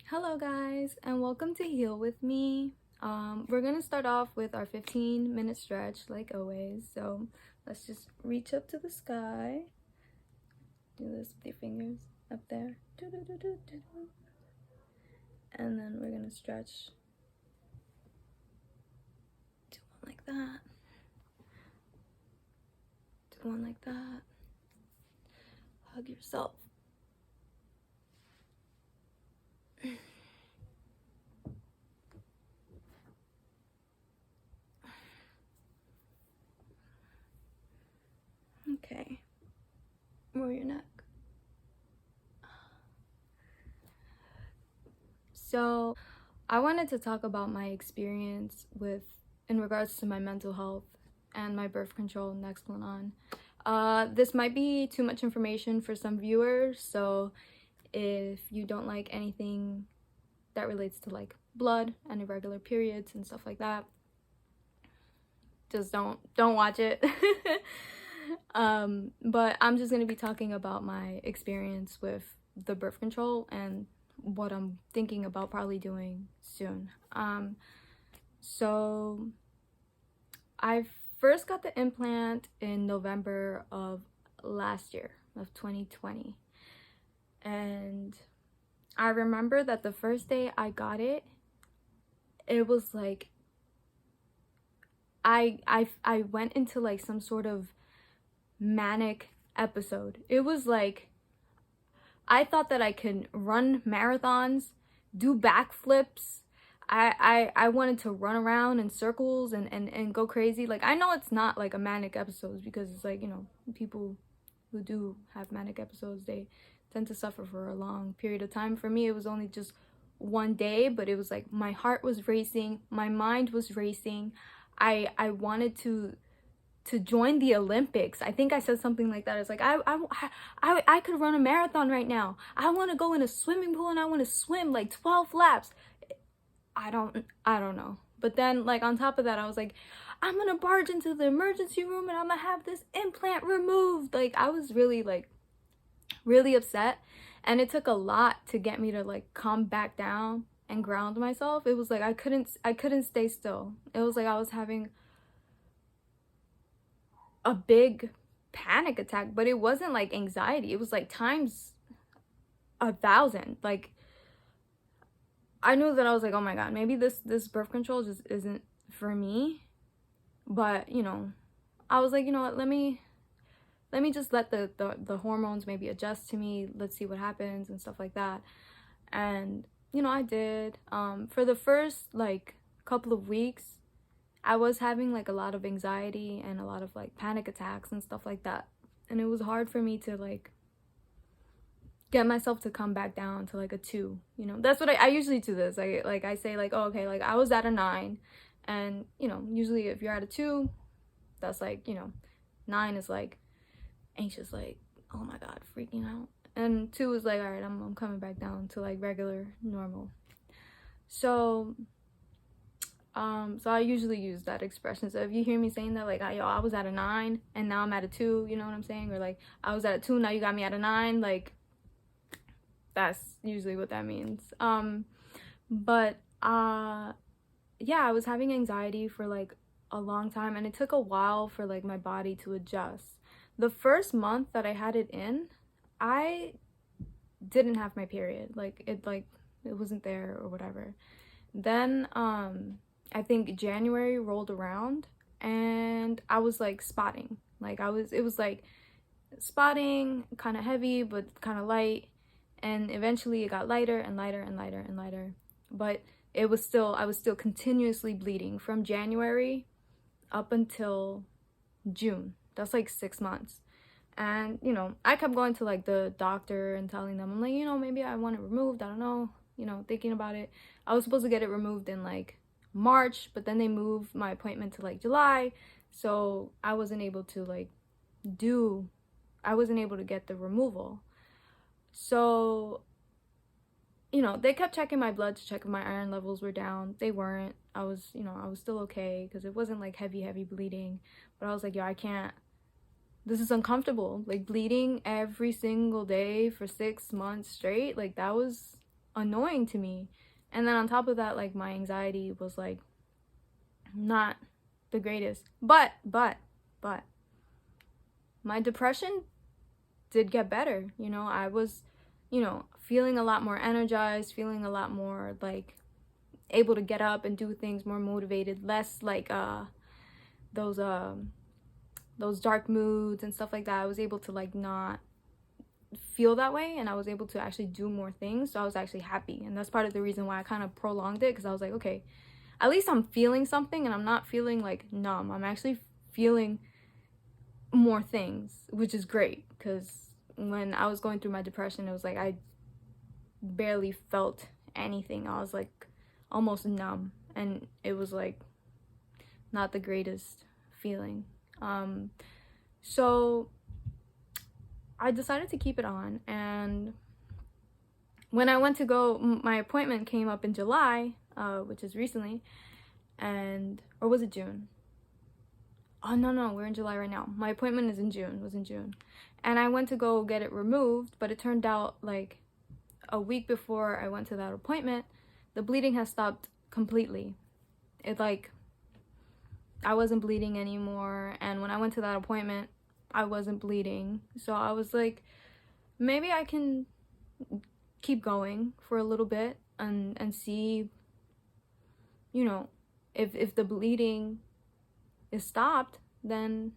Hello guys, and welcome to Heal With Me. We're gonna start off with our 15-minute stretch like always. So let's just reach up to the sky. Do this with your fingers up there. And then we're gonna stretch. Do one like that. Do one like that. Hug yourself. Okay. Roll your neck. So I wanted to talk about my experience in regards to my mental health and my birth control, Nexplanon. This might be too much information for some viewers, so if you don't like anything that relates to like blood and irregular periods and stuff like that, just don't watch it. But I'm just gonna be talking about my experience with the birth control and what I'm thinking about probably doing soon. So I first got the implant in November of last year, of 2020. And I remember that the first day I got it, it was like I went into like some sort of manic episode. It was like I thought that I could run marathons, do backflips. I wanted to run around in circles and go crazy. Like, I know it's not like a manic episode because it's like, you know, people who do have manic episodes, they tend to suffer for a long period of time. For me, it was only just one day, but it was like my heart was racing, my mind was racing. I wanted to join the Olympics. I think I said something like that. It's like I could run a marathon right now. I want to go in a swimming pool and I want to swim like 12 laps. I don't know. But then, like, on top of that, I was like, I'm gonna barge into the emergency room and I'm gonna have this implant removed. Like, I was really really upset, and it took a lot to get me to like calm back down and ground myself. It was like I couldn't stay still. It was like I was having a big panic attack, but it wasn't like anxiety. It was like times 1,000. Like, I knew that I was like, oh my god, maybe this birth control just isn't for me. But, you know, I was like, you know what, let me just let the hormones maybe adjust to me. Let's see what happens and stuff like that. And, you know, I did. For the first like couple of weeks, I was having like a lot of anxiety and a lot of like panic attacks and stuff like that. And it was hard for me to like get myself to come back down to like a 2, you know. That's what I usually do this. I say like, oh, okay, like I was at a 9, and, you know, usually if you're at a 2, that's like, you know, 9 is like anxious, like, oh my god, freaking out. And 2 is like, all right, I'm coming back down to like regular, normal. So I usually use that expression. So if you hear me saying that, like, I was at a 9 and now I'm at a 2, you know what I'm saying? Or like, I was at a 2, now you got me at a 9, like, that's usually what that means. But yeah, I was having anxiety for like a long time, and it took a while for like my body to adjust. The first month that I had it in, I didn't have my period. Like it wasn't there or whatever. Then I think January rolled around and I was like spotting. Like it was like spotting, kind of heavy but kind of light, and eventually it got lighter and lighter and lighter and lighter. But I was still continuously bleeding from January up until June. That's like 6 months. And, you know, I kept going to like the doctor and telling them, I'm like, you know, maybe I want it removed, I don't know, you know, thinking about it. I was supposed to get it removed in like March, but then they moved my appointment to like July, so I wasn't able to get the removal. So, you know, they kept checking my blood to check if my iron levels were down. They weren't. I was still okay because it wasn't like heavy bleeding. But I was like, yo, I can't. This is uncomfortable. Like, bleeding every single day for 6 months straight, like, that was annoying to me. And then on top of that, like, my anxiety was like not the greatest. But my depression did get better. You know, I was, you know, feeling a lot more energized, feeling a lot more like able to get up and do things, more motivated, less like those dark moods and stuff like that. I was able to like not feel that way, and I was able to actually do more things. So I was actually happy, and that's part of the reason why I kind of prolonged it, because I was like, okay, at least I'm feeling something, and I'm not feeling like numb. I'm actually feeling more things, which is great, because when I was going through my depression, it was like I barely felt anything. I was like almost numb, and it was like not the greatest feeling. So I decided to keep it on, and when I went to go, my appointment came up in July, which is recently, or was it June? Oh, no, we're in July right now. My appointment is in June, was in June. And I went to go get it removed, but it turned out like a week before I went to that appointment, the bleeding has stopped completely. It like, I wasn't bleeding anymore, and when I went to that appointment, I wasn't bleeding. So I was like, maybe I can keep going for a little bit and see, you know, if the bleeding is stopped, then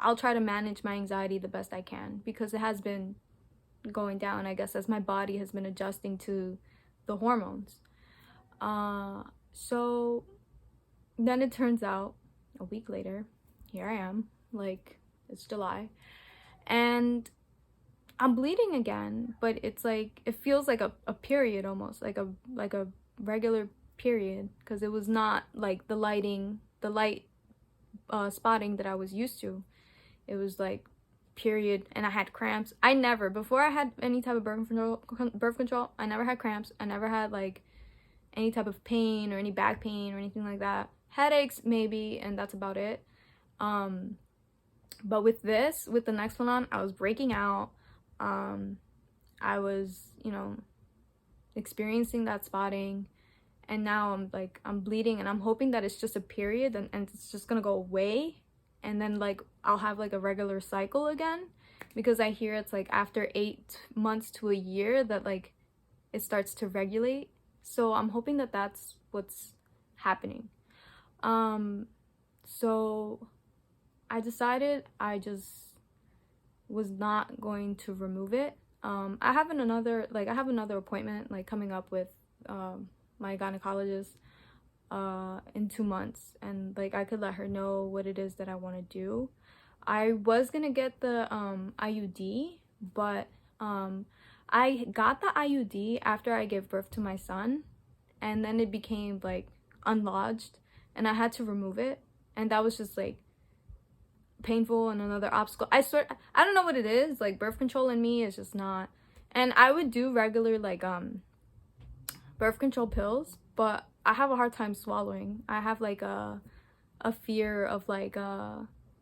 I'll try to manage my anxiety the best I can, because it has been going down, I guess, as my body has been adjusting to the hormones. So then it turns out a week later, here I am, like, it's July, and I'm bleeding again, but it's like, it feels like a period, almost like a regular period, because it was not like the light spotting that I was used to. It was like period, and I had cramps. I never, before I had any type of birth control, I never had cramps. I never had like any type of pain or any back pain or anything like that. Headaches maybe, and that's about it. But with the Nexplanon, I was breaking out. I was, you know, experiencing that spotting, and now I'm bleeding, and I'm hoping that it's just a period, and it's just gonna go away, and then like I'll have like a regular cycle again, because I hear it's like after 8 months to a year that like it starts to regulate. So I'm hoping that that's what's happening. So I decided I just was not going to remove it. I have another appointment like coming up with my gynecologist in 2 months, and like I could let her know what it is that I want to do. I was gonna get the IUD, but I got the IUD after I gave birth to my son, and then it became like unlodged, and I had to remove it, and that was just like painful and another obstacle. I swear, I don't know what it is, like birth control in me is just not. And I would do regular like birth control pills, but I have a hard time swallowing. I have like a fear of like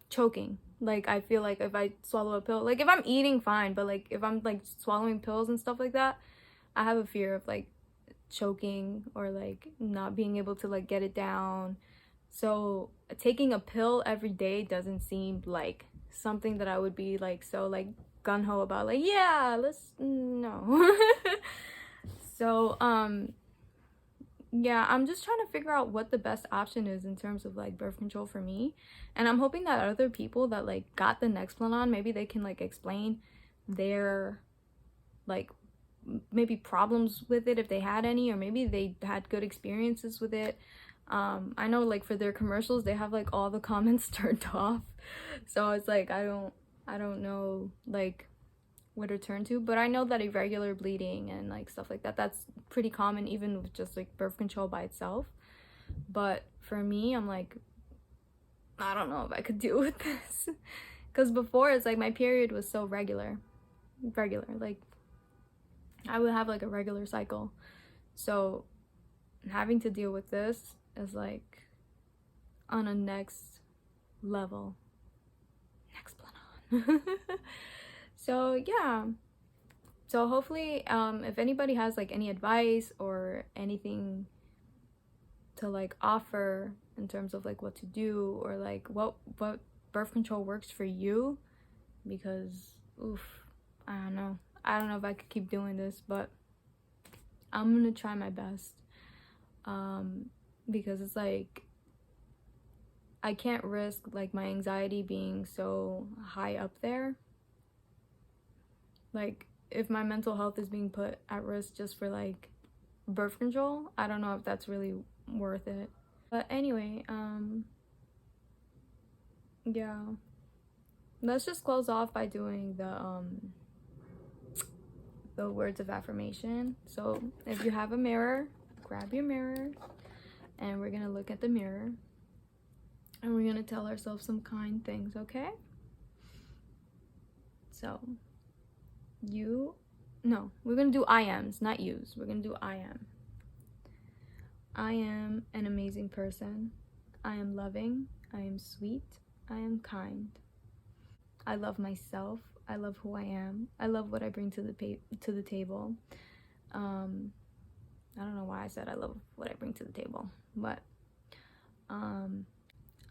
choking. Like I feel like if I swallow a pill, like if I'm eating fine, but like if I'm like swallowing pills and stuff like that, I have a fear of like choking or like not being able to like get it down. So taking a pill every day doesn't seem like something that I would be like so like gung-ho about, like, yeah, let's, no. So yeah, I'm just trying to figure out what the best option is in terms of like birth control for me, and I'm hoping that other people that like got the Nexplanon, maybe they can like explain their like maybe problems with it if they had any, or maybe they had good experiences with it. I know like for their commercials they have like all the comments turned off, so it's like I don't know like what to turn to, but I know that irregular bleeding and like stuff like that, that's pretty common even with just like birth control by itself. But for me, I'm like, I don't know if I could deal with this, because before it's like my period was so regular, like I would have like a regular cycle, so having to deal with this is like on a next level. Nexplanon. So yeah, So hopefully if anybody has like any advice or anything to like offer in terms of like what to do, or like what birth control works for you, because oof, I don't know if I could keep doing this, but I'm gonna try my best, because it's like I can't risk like my anxiety being so high up there. Like if my mental health is being put at risk just for like birth control, I don't know if that's really worth it. But anyway, yeah, let's just close off by doing the words of affirmation. So if you have a mirror, grab your mirror, and we're gonna look at the mirror, and we're gonna tell ourselves some kind things, okay? So we're gonna do I ams, not yous. We're gonna do I am. I am an amazing person. I am loving. I am sweet. I am kind. I love myself. I love who I am. I love what I bring to the table. I don't know why I said I love what I bring to the table, but I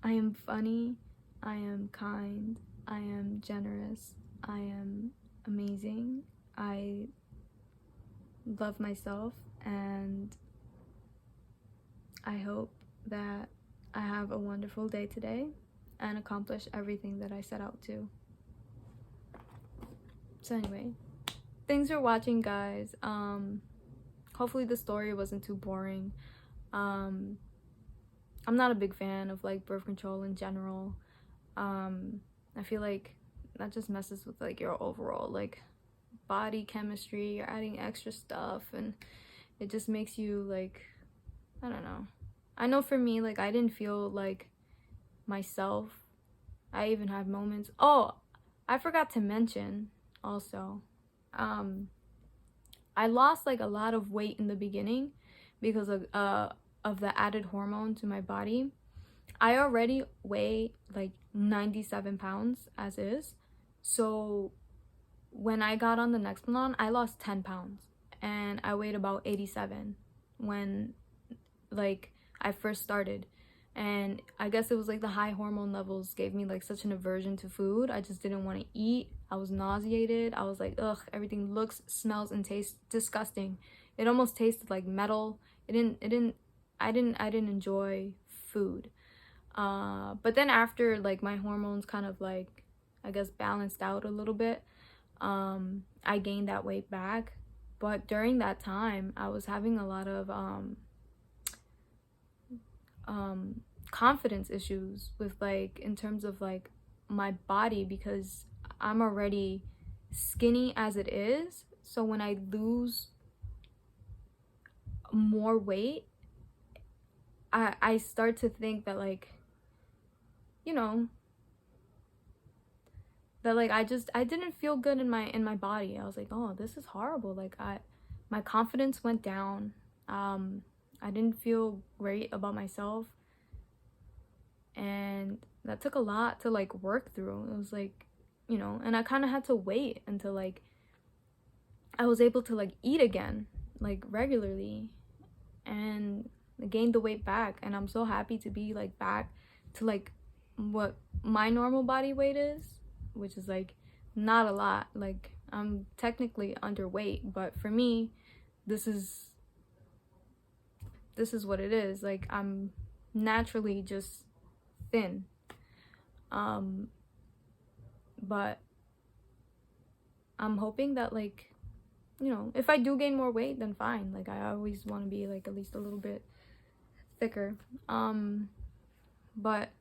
am funny. I am kind. I am generous. I am amazing. I love myself, and I hope that I have a wonderful day today and accomplish everything that I set out to. So anyway, thanks for watching, guys. Hopefully the story wasn't too boring. I'm not a big fan of like birth control in general. I feel like that just messes with like your overall like body chemistry. You're adding extra stuff, and it just makes you like, I don't know. I know for me, like I didn't feel like myself. I even had moments. Oh, I forgot to mention also, I lost like a lot of weight in the beginning because of the added hormone to my body. I already weigh like 97 pounds as is. So when I got on the Nexplanon, I lost 10 pounds, and I weighed about 87 when like I first started. And I guess it was like the high hormone levels gave me like such an aversion to food. I just didn't want to eat. I was nauseated. I was like, ugh, everything looks, smells, and tastes disgusting. It almost tasted like metal. I didn't enjoy food. But then after like my hormones kind of like, I guess, balanced out a little bit, I gained that weight back. But during that time, I was having a lot of confidence issues with like in terms of like my body, because I'm already skinny as it is. So when I lose more weight, I start to think that like, you know, that like I didn't feel good in my body. I was like, oh, this is horrible. Like my confidence went down. I didn't feel great about myself, and that took a lot to like work through. It was like, you know, and I kind of had to wait until like I was able to like eat again like regularly, and gained the weight back. And I'm so happy to be like back to like what my normal body weight is, which is like not a lot. Like I'm technically underweight, but for me this is what it is. Like I'm naturally just thin. But I'm hoping that like, you know, if I do gain more weight, then fine. Like I always want to be like at least a little bit thicker. But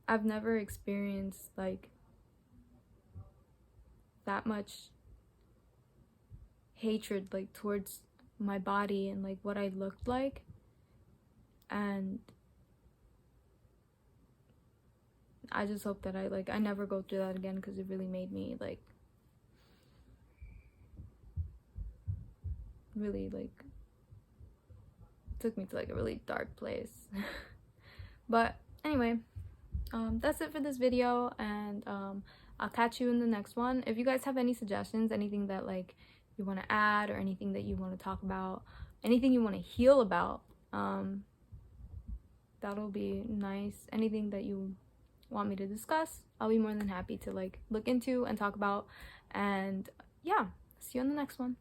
I've never experienced like that much hatred like towards my body and like what I looked like. And I just hope that I never go through that again, because it really made me like really like took me to like a really dark place. But anyway, that's it for this video, and I'll catch you in the next one. If you guys have any suggestions, anything that like you want to add, or anything that you want to talk about, anything you want to heal about, that'll be nice. Anything that you want me to discuss, I'll be more than happy to like look into and talk about. And yeah, see you on the next one.